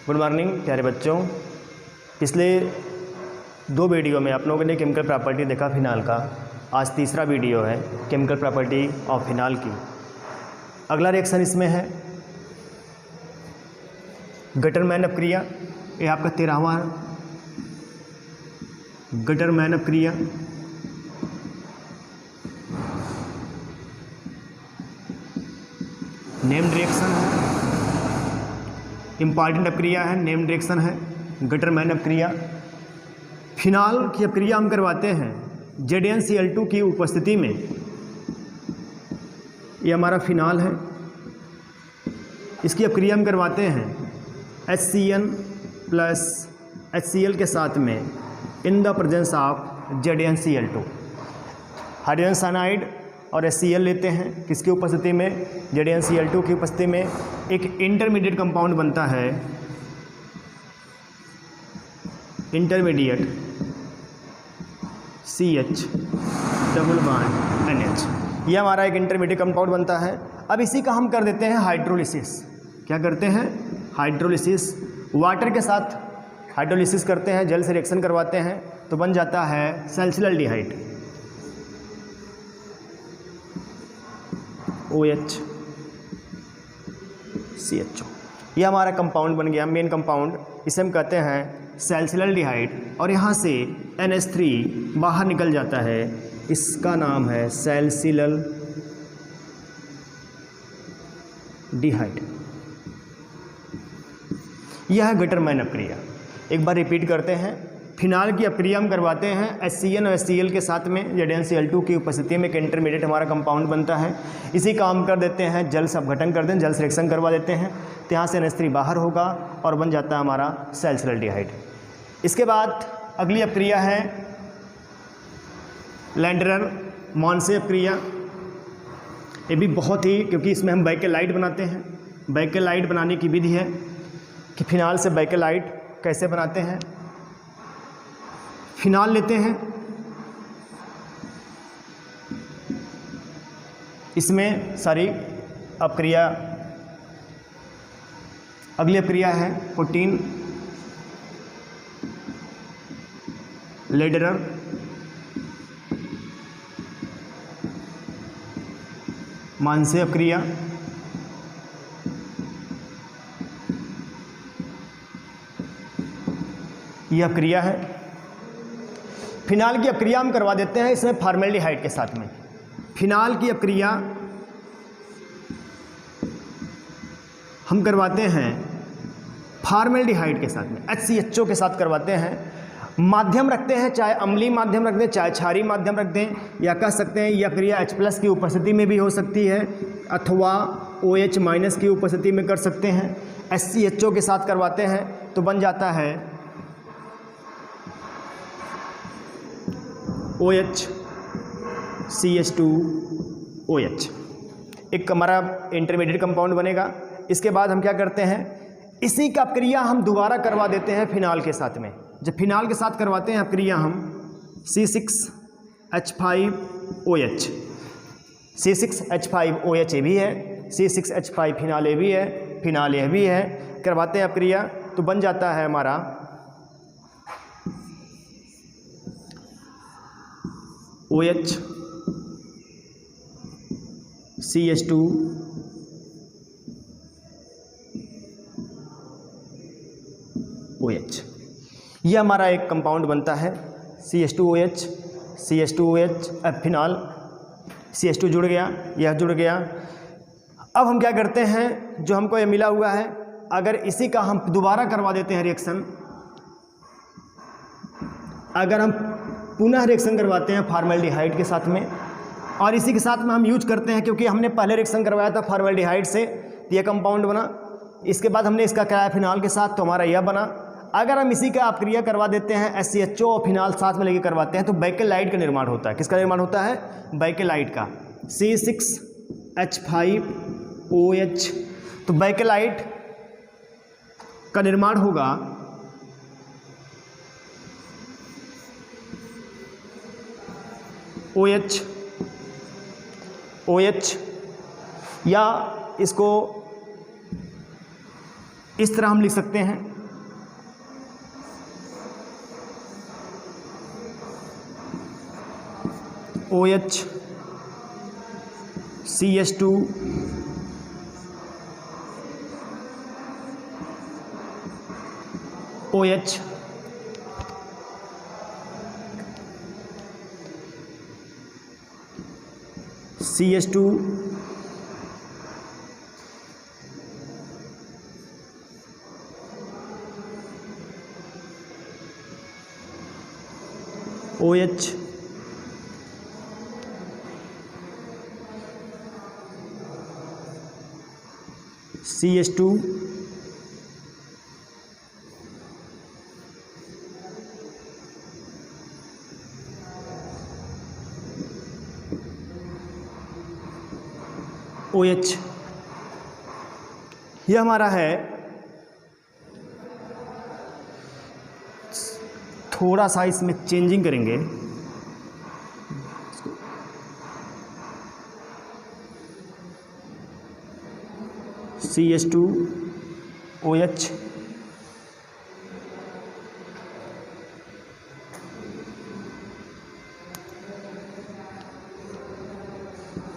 Good morning प्यारे बच्चों। पिछले 2 वीडियो में आप लोगों ने केमिकल प्रॉपर्टी देखा फिनाल का। आज तीसरा वीडियो है केमिकल प्रॉपर्टी ऑफ फिनाल की। अगला रिएक्शन इसमें है गटरमैन अपक्रिया। ये आपका 13वां गटरमैन अपक्रिया। नेम्ड रिएक्शन है, इम्पॉर्टेंट अपक्रिया है, नेम्ड रिएक्शन है गटरमैन अपक्रिया। फिनाल की अपक्रिया हम करवाते हैं ZnCl2 की उपस्थिति में। ये हमारा फिनाल है, इसकी अपक्रिया हम करवाते हैं HCN प्लस HCl के साथ में in the presence of ZnCl2। Hydrogen cyanide और HCl लेते हैं किसकी उपस्थिति में, ZnCl2 की उपस्थिति में। एक इंटरमीडिएट कंपाउंड बनता है, intermediate CH double bond NH। ये हमारा एक इंटरमीडिएट कंपाउंड बनता है। अब इसी का हम कर देते हैं हाइड्रोलिसिस। क्या करते हैं? हाइड्रोलिसिस। वाटर के साथ हाइड्रोलिसिस करते हैं, जल से रिएक्शन करवाते हैं तो बन जाता है सैलिसिलडिहाइड OH CHO। ये हमारा कंपाउंड बन गया, मेन कंपाउंड। इसे हम कहते हैं सैलिसिलडिहाइड और यहाँ से NH3 बाहर निकल जाता है, इसका नाम है सैलिसिलडिहाइड। यह है गटरमैन अपक्रिया। एक बार रिपीट करते हैं। फिनाल की अपक्रिया हम करवाते हैं HCN और HCl के साथ में ZnCl2 की उपस्थिति में। एक इंटरमीडिएट हमारा कंपाउंड बनता है, इसी काम कर देते हैं, जल से अपघटन कर दें, जल से रिएक्शन करवा देते हैं तो यहाँ से NH3 बाहर होगा और बन जाता है हमारा सैलिसिलडिहाइड। इसके बाद अगली अपक्रिया है लैंडरर मॉन्से अपक्रिया। ये भी बहुत ही, क्योंकि इसमें हम बाइकेलाइट बनाते हैं। बाइकेलाइट बनाने की विधि है कि फिनाल से बाइकेलाइट कैसे बनाते हैं। फिनाल लेते हैं, इसमें सारी अपक्रिया। अगली अपक्रिया है 14 लैंडरर मॉन्से अपक्रिया। यह अपक्रिया है। फिनाल की अपक्रिया हम करवा देते हैं इसमें फॉर्मेल्डिहाइड के साथ में। फिनाल की अपक्रिया हम करवाते हैं फॉर्मेल्डिहाइड के साथ में, HCHO के साथ करवाते हैं। माध्यम रखते हैं, चाहे अम्लीय माध्यम रख दें, चाहे क्षारीय माध्यम रख दें, या कह सकते हैं यह क्रिया H+ की उपस्थिति में भी हो सकती है अथवा OH- की उपस्थिति में कर सकते हैं। HCHO के साथ करवाते हैं तो बन जाता है OH CH2OH। एक हमारा इंटरमीडिएट कंपाउंड बनेगा। इसके बाद हम क्या करते हैं, इसी का अपक्रिया हम दोबारा करवा देते हैं फिनाल के साथ में। जब फिनाल के साथ करवाते हैं अपक्रिया हम C6H5OH। C6H5OH ये भी है, C6H5 फिनाल ये भी है, फिनाल यह भी है। करवाते हैं अपक्रिया तो बन जाता है हमारा OH CH2OH। यह हमारा एक कंपाउंड बनता है CH2OH फिनाल। CH2 जुड़ गया, यह जुड़ गया। अब हम क्या करते हैं, जो हमको ये मिला हुआ है, अगर इसी का हम दोबारा करवा देते हैं रिएक्शन, अगर हम पुनः रिएक्शन करवाते हैं फॉर्मेल्डिहाइड के साथ में, और इसी के साथ में हम यूज करते हैं, क्योंकि हमने पहले रिएक्शन करवाया था फॉर्मेल्डिहाइड से तो यह कंपाउंड बना। इसके बाद हमने इसका कराया फिनाल के साथ तो हमारा यह बना। अगर हम इसी का अपक्रिया करवा देते हैं HCHO और फिनाल साथ में लेके करवाते हैं तो बाइकेलाइट का निर्माण होता है। किसका निर्माण होता है? बाइकेलाइट का, C6H5OH। तो बाइकेलाइट का निर्माण होगा OH या इसको इस तरह हम लिख सकते हैं OH CH2 OH CH2 OH CH2 OH। यह हमारा है, थोड़ा सा इसमें चेंजिंग करेंगे, CH2 OH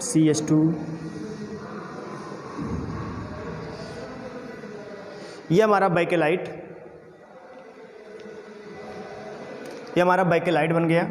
CH2 ये हमारा बाइकेलाइट, ये हमारा बाइकेलाइट बन गया।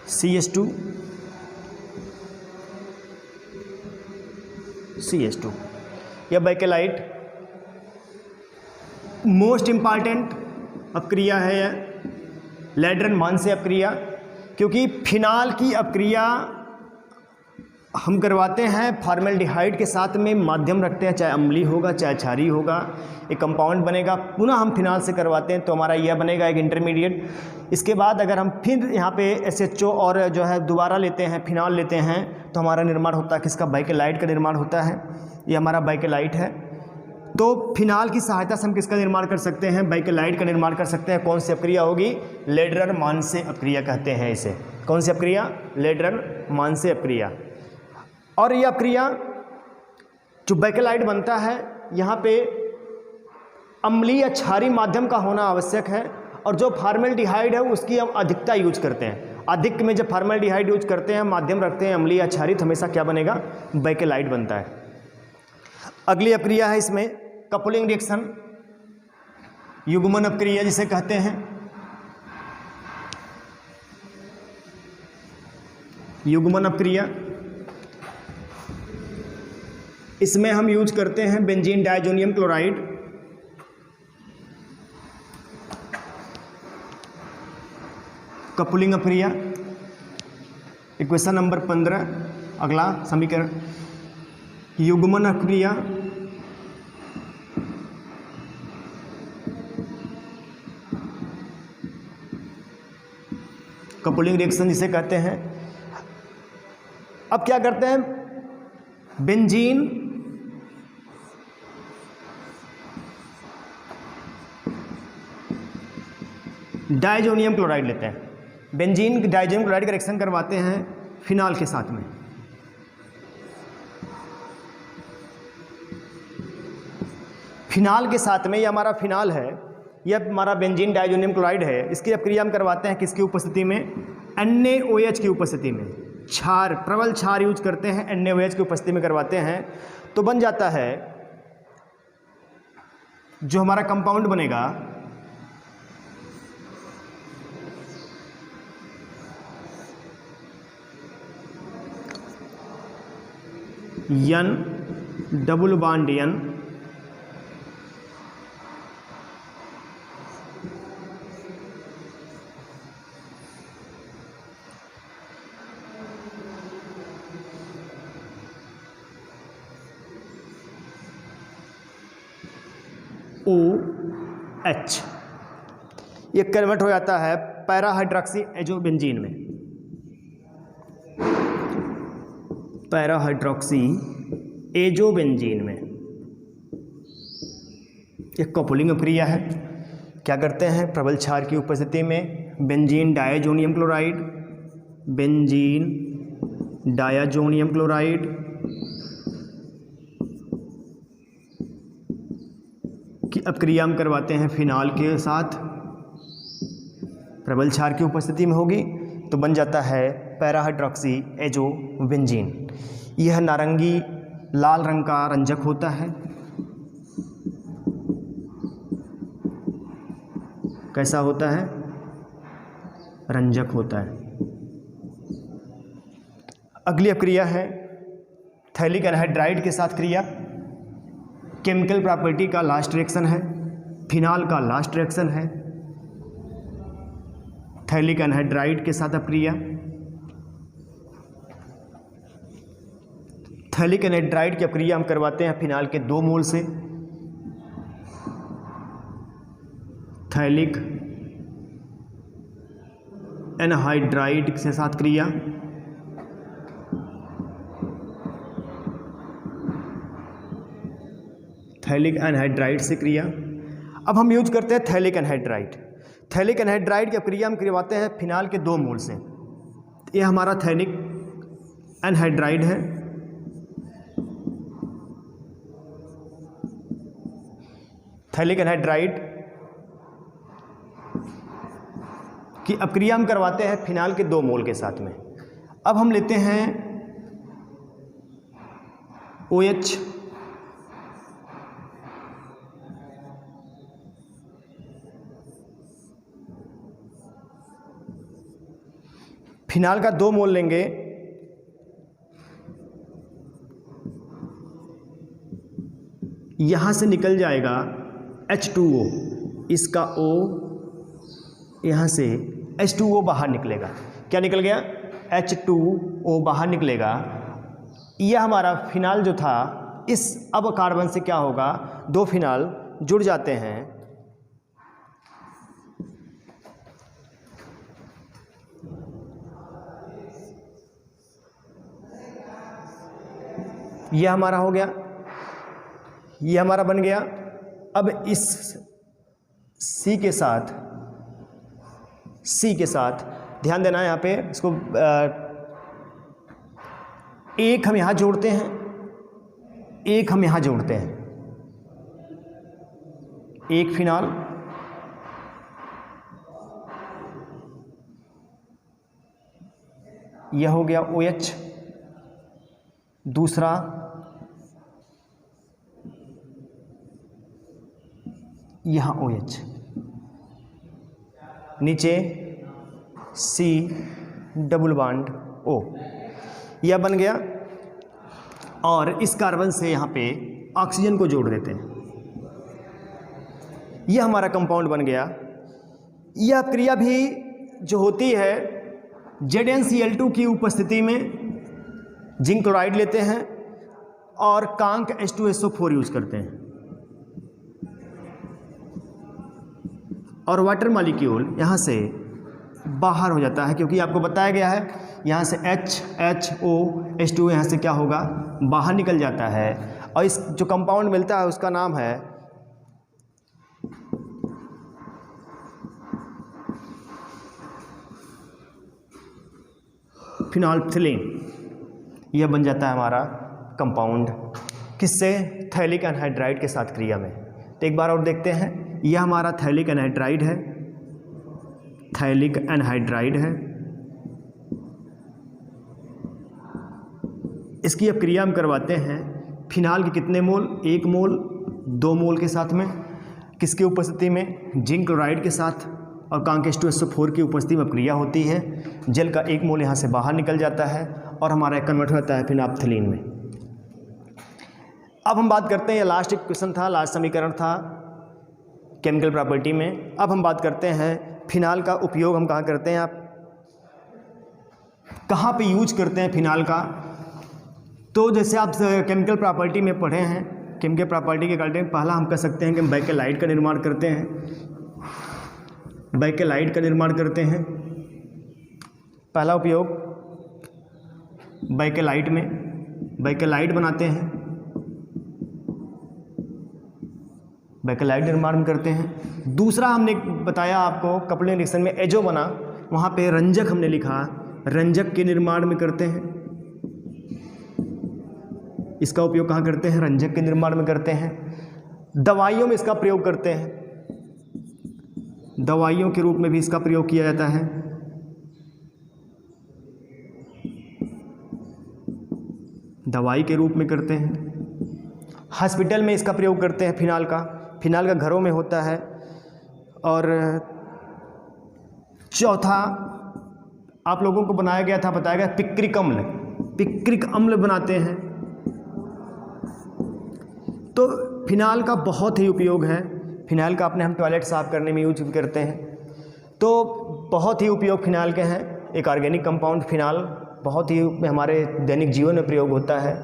CH2 CH2 यह बाइकेलाइट मोस्ट इम्पॉर्टेंट अपक्रिया है, लैड्रन मानसे अपक्रिया, क्योंकि फिनाल की अपक्रिया हम करवाते हैं फॉर्मेल्डिहाइड के साथ में, माध्यम रखते हैं, चाहे अम्लीय होगा चाहे क्षारीय होगा, एक कंपाउंड बनेगा, पुनः हम फिनाल से करवाते हैं तो हमारा यह बनेगा एक इंटरमीडिएट। इसके बाद अगर हम फिर यहाँ पे SHO और जो है दोबारा लेते हैं, फिनाल लेते हैं, तो हमारा निर्माण होता है किसका? बाइकेलाइट का निर्माण होता है। ये हमारा बाइकेलाइट है। तो फिनाल की सहायता से हम किसका निर्माण कर सकते हैं? बाइकेलाइट का निर्माण कर सकते हैं। कौन सी अपक्रिया होगी? लेड्रर मानसे अपक्रिया कहते हैं इसे। कौन सी अपक्रिया? लेड्रर मानसे अपक्रिया। और यह अपक्रिया जो बाइकेलाइट बनता है, यहाँ पे अम्लीय या क्षारीय माध्यम का होना आवश्यक है, और जो फॉर्मेल्डिहाइड है उसकी हम अधिकता यूज करते हैं। अधिक में जब फॉर्मेल्डिहाइड यूज करते हैं, माध्यम रखते हैं अम्लीय या क्षारीय, तो हमेशा क्या बनेगा? बाइकेलाइट बनता है। अगली अपक्रिया है इसमें कपलिंग रिएक्शन, युग्मन अपक्रिया जिसे कहते हैं। युग्मन अपक्रिया, इसमें हम यूज करते हैं बेंजीन डाइजोनियम क्लोराइड, कपलिंग अपक्रिया। इक्वेशन नंबर 15 अगला समीकरण, युग्मन अपक्रिया कपलिंग रिएक्शन जिसे कहते हैं। अब क्या करते हैं? बेंजीन डाइजोनियम क्लोराइड लेते हैं, बेंजीन डाइजोनियम क्लोराइड का रिएक्शन करवाते हैं फिनाल के साथ में। फिनाल के साथ में, ये हमारा फिनाल है, यह हमारा बेंजीन डाइजोनियम क्लोराइड है। इसकी अपक्रिया हम करवाते हैं किसकी उपस्थिति में? NaOH की उपस्थिति में। क्षार, प्रबल क्षार यूज करते हैं, NaOH की उपस्थिति में करवाते हैं, तो बन जाता है जो हमारा कंपाउंड बनेगा N double bond N OH, ये कन्वर्ट हो जाता है पैरा हाइड्रोक्सी एजोबेंजीन में, पैरा हाइड्रोक्सी एजोबेंजीन में। ये कपलिंग अपक्रिया है। क्या करते हैं? प्रबल क्षार की उपस्थिति में बेंजीन डायाजोनियम क्लोराइड, बेंजीन डायाजोनियम क्लोराइड, की अपक्रिया हम करवाते हैं फिनाल के साथ, प्रबल क्षार की उपस्थिति में होगी तो बन जाता है पैराहाइड्रोक्सी एजोबेंजीन। यह नारंगी लाल रंग का रंजक होता है। कैसा होता है? रंजक होता है। अगली अपक्रिया है थैलिक एनहाइड्राइड के साथ क्रिया। केमिकल प्रॉपर्टी का लास्ट रिएक्शन है, फिनाल का लास्ट रिएक्शन है, थैलिक एनहाइड्राइड के साथ अपक्रिया। थैलिक एनहाइड्राइड की अपक्रिया हम करवाते हैं फिनाल के 2 मोल से। थैलिक एनहाइड्राइड के साथ क्रिया, थैलिक एनहाइड्राइड से क्रिया। अब हम यूज करते हैं थैलिक एनहाइड्राइड। थैलिक एनहाइड्राइड की अपक्रिया हम करवाते हैं फिनाल के 2 मोल से। ये हमारा थैलिक एनहाइड्राइड है। थैलिक एनहाइड्राइड की अपक्रिया हम करवाते हैं फिनाल के 2 मोल के साथ में। अब हम लेते हैं OH, फिनाल का 2 मोल लेंगे, यहाँ से निकल जाएगा H2O, इसका O, यहाँ से H2O बाहर निकलेगा। क्या निकल गया? H2O बाहर निकलेगा। यह हमारा फिनाल जो था, इस अब कार्बन से क्या होगा, 2 फिनाल जुड़ जाते हैं। यह हमारा हो गया, यह हमारा बन गया। अब इस C के साथ ध्यान देना है यहाँ पे, इसको एक हम यहाँ जोड़ते हैं, एक हम यहाँ जोड़ते हैं, एक फिनाल, यह हो गया OH, दूसरा यहाँ OH, नीचे C डबल बॉन्ड O, यह बन गया। और इस कार्बन से यहाँ पे ऑक्सीजन को जोड़ देते हैं, यह हमारा कंपाउंड बन गया। यह क्रिया भी जो होती है ZnCl2 की उपस्थिति में जिंक क्लोराइड लेते हैं और कांक H2SO4 यूज करते हैं, और वाटर मॉलिक्यूल यहाँ से बाहर हो जाता है, क्योंकि आपको बताया गया है यहाँ से HO यहाँ से क्या होगा, बाहर निकल जाता है। और इस जो कंपाउंड मिलता है उसका नाम है फिनोल्फ्थलीन। यह बन जाता है हमारा कंपाउंड, किससे? थैलिक एनहाइड्राइड के साथ क्रिया में। तो एक बार और देखते हैं, यह हमारा थैलिक एनहाइड्राइड है, थैलिक एनहाइड्राइड है। इसकी अब क्रिया हम करवाते हैं फिनाल के कितने मोल? 1 मोल 2 मोल के साथ में, किसकी उपस्थिति में? जिंक क्लोराइड के साथ, और कांक H2SO4 की उपस्थिति में क्रिया होती है। जल का 1 मोल यहाँ से बाहर निकल जाता है और हमारा कन्वर्ट होता है फिनोल्फ्थलीन में। अब हम बात करते हैं, ये लास्ट क्वेश्चन था, लास्ट समीकरण था केमिकल प्रॉपर्टी में। अब हम बात करते हैं फिनाल का उपयोग हम कहाँ करते हैं, आप कहाँ पे यूज करते हैं फिनाल का। तो जैसे आप केमिकल प्रॉपर्टी में पढ़े हैं, केमिकल प्रॉपर्टी के रिगार्डिंग पहला हम कह सकते हैं कि हम बैकेलाइट का निर्माण करते हैं, बैकेलाइट का निर्माण करते हैं। पहला उपयोग बैकेलाइट में, बैकेलाइट बनाते हैं। बैकेलाइट निर्माण में करते हैं। दूसरा हमने बताया आपको कपलिंग रिएक्शन में एजो बना, वहाँ पे रंजक हमने लिखा, रंजक के निर्माण में करते हैं। इसका उपयोग कहाँ करते हैं? रंजक के निर्माण में करते हैं। दवाइयों में इसका प्रयोग करते हैं, दवाइयों के रूप में भी इसका प्रयोग किया जाता है। दवाई के रूप में करते हैं। हॉस्पिटल में इसका प्रयोग करते हैं फिनाल का, फिनाल का घरों में होता है। और चौथा आप लोगों को बनाया गया था, बताया गया पिक्रिक अम्ल, पिक्रिक अम्ल बनाते हैं। तो फिनाल का बहुत ही उपयोग है, फिनाइल का अपने हम टॉयलेट साफ़ करने में यूज करते हैं। तो बहुत ही उपयोग फिनाइल के हैं। एक ऑर्गेनिक कंपाउंड फिनाल बहुत ही हमारे दैनिक जीवन में प्रयोग होता है।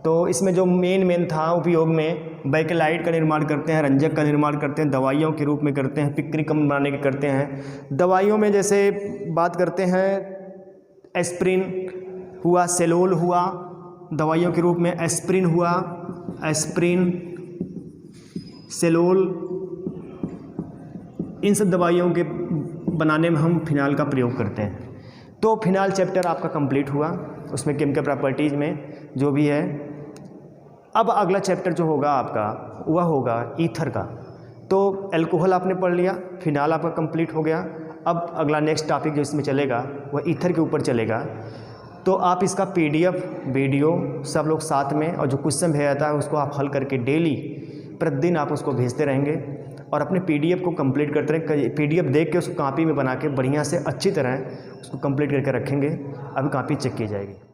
तो इसमें जो मेन था उपयोग में, बैकेलाइट का निर्माण करते हैं, रंजक का निर्माण करते हैं, दवाइयों के रूप में करते हैं, पिक्रिक अम्ल बनाने के करते हैं। दवाइयों में जैसे बात करते हैं एस्प्रिन हुआ, सेलोल हुआ, दवाइयों के रूप में एस्प्रिन हुआ, एस्प्रिन, सेलोल, इन सब दवाइयों के बनाने में हम फिनाइल का प्रयोग करते हैं। तो फिनाइल चैप्टर आपका कंप्लीट हुआ, उसमें केमिकल प्रॉपर्टीज़ में जो भी है। अब अगला चैप्टर जो होगा आपका वह होगा ईथर का। तो अल्कोहल आपने पढ़ लिया, फिनाइल आपका कंप्लीट हो गया। अब अगला नेक्स्ट टॉपिक जो इसमें चलेगा वह ईथर के ऊपर चलेगा। तो आप इसका PDF वीडियो सब लोग साथ में, और जो क्वेश्चन भेजा जाता है उसको आप हल करके डेली प्रतिदिन आप उसको भेजते रहेंगे और अपने PDF को कंप्लीट करते रहें। PDF देख के उसको कॉपी में बना के बढ़िया से अच्छी तरह उसको कंप्लीट करके रखेंगे। अभी कॉपी चेक की जाएगी।